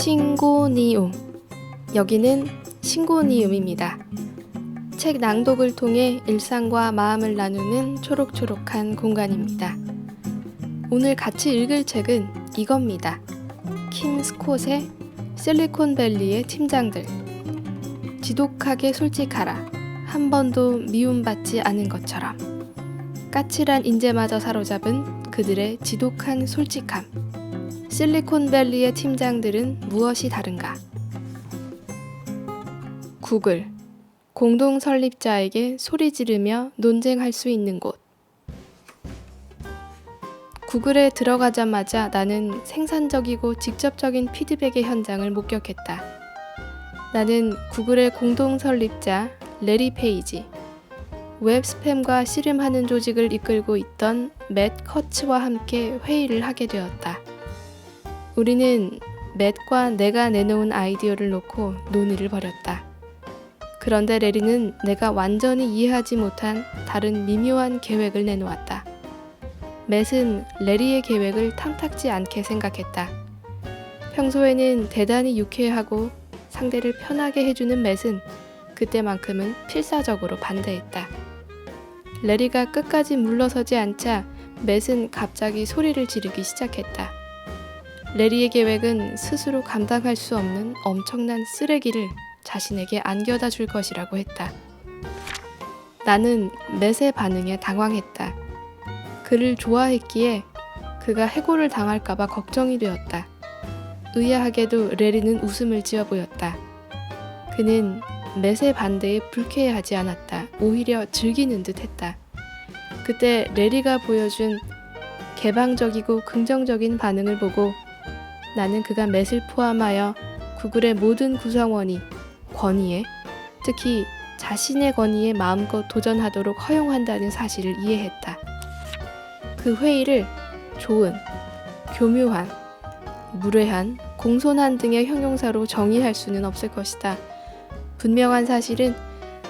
싱고니움. 여기는 싱고니움입니다. 책 낭독을 통해 일상과 마음을 나누는 초록초록한 공간입니다. 오늘 같이 읽을 책은 이겁니다. 킴 스콧의 실리콘밸리의 팀장들. 지독하게 솔직하라. 한 번도 미움받지 않은 것처럼. 까칠한 인재마저 사로잡은 그들의 지독한 솔직함. 실리콘밸리의 팀장들은 무엇이 다른가? 구글. 공동 설립자에게 소리 지르며 논쟁할 수 있는 곳. 구글에 들어가자마자 나는 생산적이고 직접적인 피드백의 현장을 목격했다. 나는 구글의 공동 설립자 레리 페이지, 웹 스팸과 씨름하는 조직을 이끌고 있던 맷 커츠와 함께 회의를 하게 되었다. 우리는 맷과 내가 내놓은 아이디어를 놓고 논의를 벌였다. 그런데 레리는 내가 완전히 이해하지 못한 다른 미묘한 계획을 내놓았다. 맷은 레리의 계획을 탐탁지 않게 생각했다. 평소에는 대단히 유쾌하고 상대를 편하게 해주는 맷은 그때만큼은 필사적으로 반대했다. 레리가 끝까지 물러서지 않자 맷은 갑자기 소리를 지르기 시작했다. 레리의 계획은 스스로 감당할 수 없는 엄청난 쓰레기를 자신에게 안겨다 줄 것이라고 했다. 나는 맷의 반응에 당황했다. 그를 좋아했기에 그가 해고를 당할까봐 걱정이 되었다. 의아하게도 레리는 웃음을 지어 보였다. 그는 맷의 반대에 불쾌해하지 않았다. 오히려 즐기는 듯 했다. 그때 레리가 보여준 개방적이고 긍정적인 반응을 보고 나는 그가 맷을 포함하여 구글의 모든 구성원이 권위에, 특히 자신의 권위에 마음껏 도전하도록 허용한다는 사실을 이해했다. 그 회의를 좋은, 교묘한, 무례한, 공손한 등의 형용사로 정의할 수는 없을 것이다. 분명한 사실은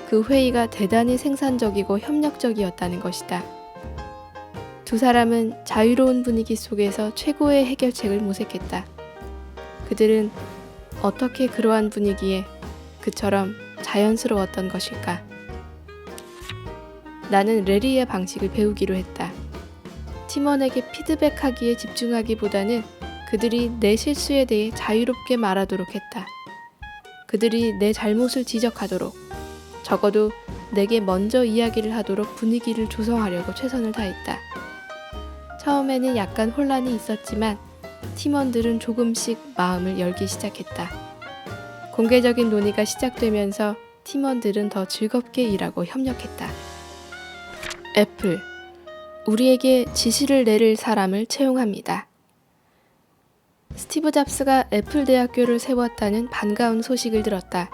그 회의가 대단히 생산적이고 협력적이었다는 것이다. 두 사람은 자유로운 분위기 속에서 최고의 해결책을 모색했다. 그들은 어떻게 그러한 분위기에 그처럼 자연스러웠던 것일까? 나는 레리의 방식을 배우기로 했다. 팀원에게 피드백하기에 집중하기보다는 그들이 내 실수에 대해 자유롭게 말하도록 했다. 그들이 내 잘못을 지적하도록, 적어도 내게 먼저 이야기를 하도록 분위기를 조성하려고 최선을 다했다. 처음에는 약간 혼란이 있었지만 팀원들은 조금씩 마음을 열기 시작했다. 공개적인 논의가 시작되면서 팀원들은 더 즐겁게 일하고 협력했다. 애플. 우리에게 지시를 내릴 사람을 채용합니다. 스티브 잡스가 애플 대학교를 세웠다는 반가운 소식을 들었다.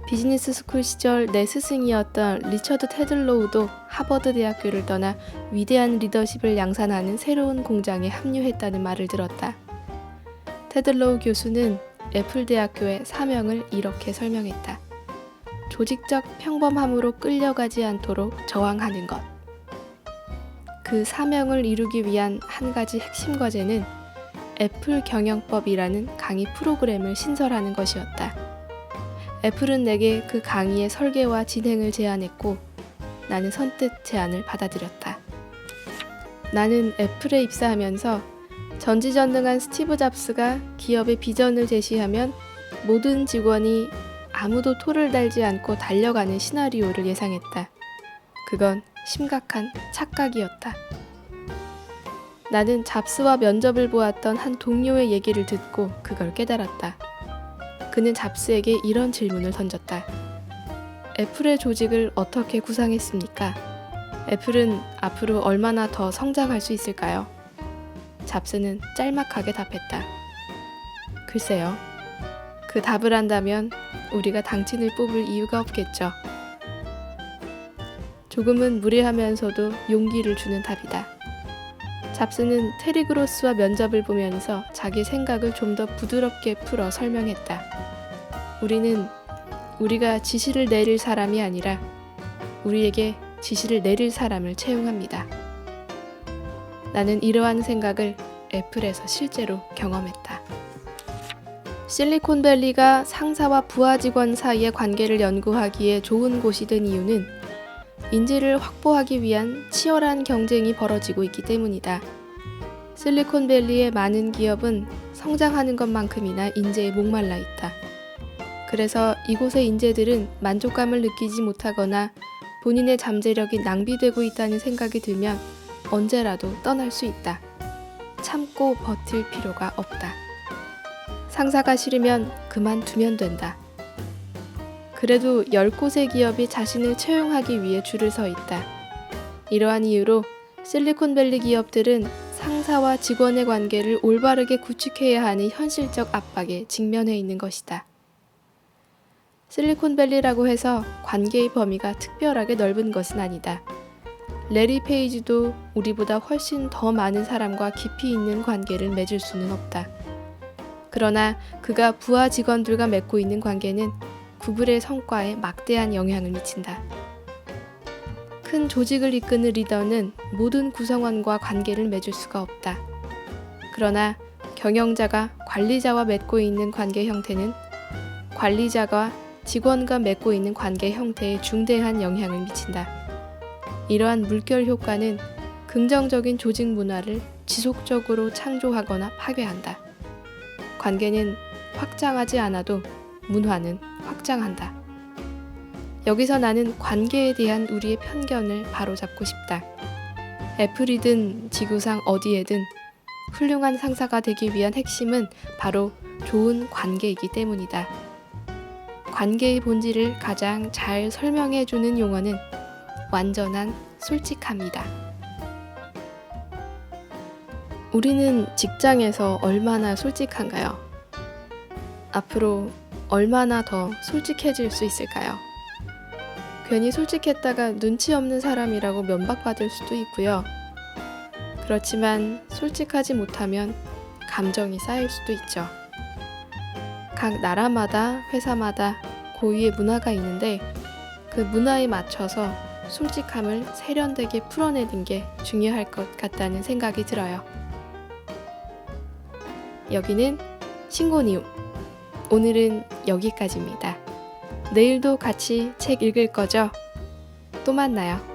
비즈니스 스쿨 시절 내 스승이었던 리처드 테들로우도 하버드 대학교를 떠나 위대한 리더십을 양산하는 새로운 공장에 합류했다는 말을 들었다. 테들로우 교수는 애플 대학교의 사명을 이렇게 설명했다. 조직적 평범함으로 끌려가지 않도록 저항하는 것. 그 사명을 이루기 위한 한 가지 핵심 과제는 애플 경영법이라는 강의 프로그램을 신설하는 것이었다. 애플은 내게 그 강의의 설계와 진행을 제안했고 나는 선뜻 제안을 받아들였다. 나는 애플에 입사하면서 전지전능한 스티브 잡스가 기업의 비전을 제시하면 모든 직원이 아무도 토를 달지 않고 달려가는 시나리오를 예상했다. 그건 심각한 착각이었다. 나는 잡스와 면접을 보았던 한 동료의 얘기를 듣고 그걸 깨달았다. 그는 잡스에게 이런 질문을 던졌다. 애플의 조직을 어떻게 구상했습니까? 애플은 앞으로 얼마나 더 성장할 수 있을까요? 잡스는 짤막하게 답했다. 글쎄요. 그 답을 한다면 우리가 당신을 뽑을 이유가 없겠죠. 조금은 무례하면서도 용기를 주는 답이다. 잡스는 테리 그로스와 면접을 보면서 자기 생각을 좀 더 부드럽게 풀어 설명했다. 우리가 지시를 내릴 사람이 아니라 우리에게 지시를 내릴 사람을 채용합니다. 나는 이러한 생각을 애플에서 실제로 경험했다. 실리콘밸리가 상사와 부하 직원 사이의 관계를 연구하기에 좋은 곳이 된 이유는 인재를 확보하기 위한 치열한 경쟁이 벌어지고 있기 때문이다. 실리콘밸리의 많은 기업은 성장하는 것만큼이나 인재에 목말라 있다. 그래서 이곳의 인재들은 만족감을 느끼지 못하거나 본인의 잠재력이 낭비되고 있다는 생각이 들면 언제라도 떠날 수 있다. 참고 버틸 필요가 없다. 상사가 싫으면 그만두면 된다. 그래도 10곳의 기업이 자신을 채용하기 위해 줄을 서 있다. 이러한 이유로 실리콘밸리 기업들은 상사와 직원의 관계를 올바르게 구축해야 하는 현실적 압박에 직면해 있는 것이다. 실리콘밸리라고 해서 관계의 범위가 특별하게 넓은 것은 아니다. 레리 페이지도 우리보다 훨씬 더 많은 사람과 깊이 있는 관계를 맺을 수는 없다. 그러나 그가 부하 직원들과 맺고 있는 관계는 구글의 성과에 막대한 영향을 미친다. 큰 조직을 이끄는 리더는 모든 구성원과 관계를 맺을 수가 없다. 그러나 경영자가 관리자와 맺고 있는 관계 형태는 관리자가 직원과 맺고 있는 관계 형태에 중대한 영향을 미친다. 이러한 물결 효과는 긍정적인 조직 문화를 지속적으로 창조하거나 파괴한다. 관계는 확장하지 않아도 문화는 확장한다. 여기서 나는 관계에 대한 우리의 편견을 바로잡고 싶다. 애플이든 지구상 어디에든 훌륭한 상사가 되기 위한 핵심은 바로 좋은 관계이기 때문이다. 관계의 본질을 가장 잘 설명해주는 용어는 완전한 솔직함이다. 우리는 직장에서 얼마나 솔직한가요? 앞으로 얼마나 더 솔직해질 수 있을까요? 괜히 솔직했다가 눈치 없는 사람이라고 면박받을 수도 있고요. 그렇지만 솔직하지 못하면 감정이 쌓일 수도 있죠. 각 나라마다 회사마다 고유의 문화가 있는데 그 문화에 맞춰서 솔직함을 세련되게 풀어내는 게 중요할 것 같다는 생각이 들어요. 여기는 신고니움. 오늘은 여기까지입니다. 내일도 같이 책 읽을 거죠? 또 만나요.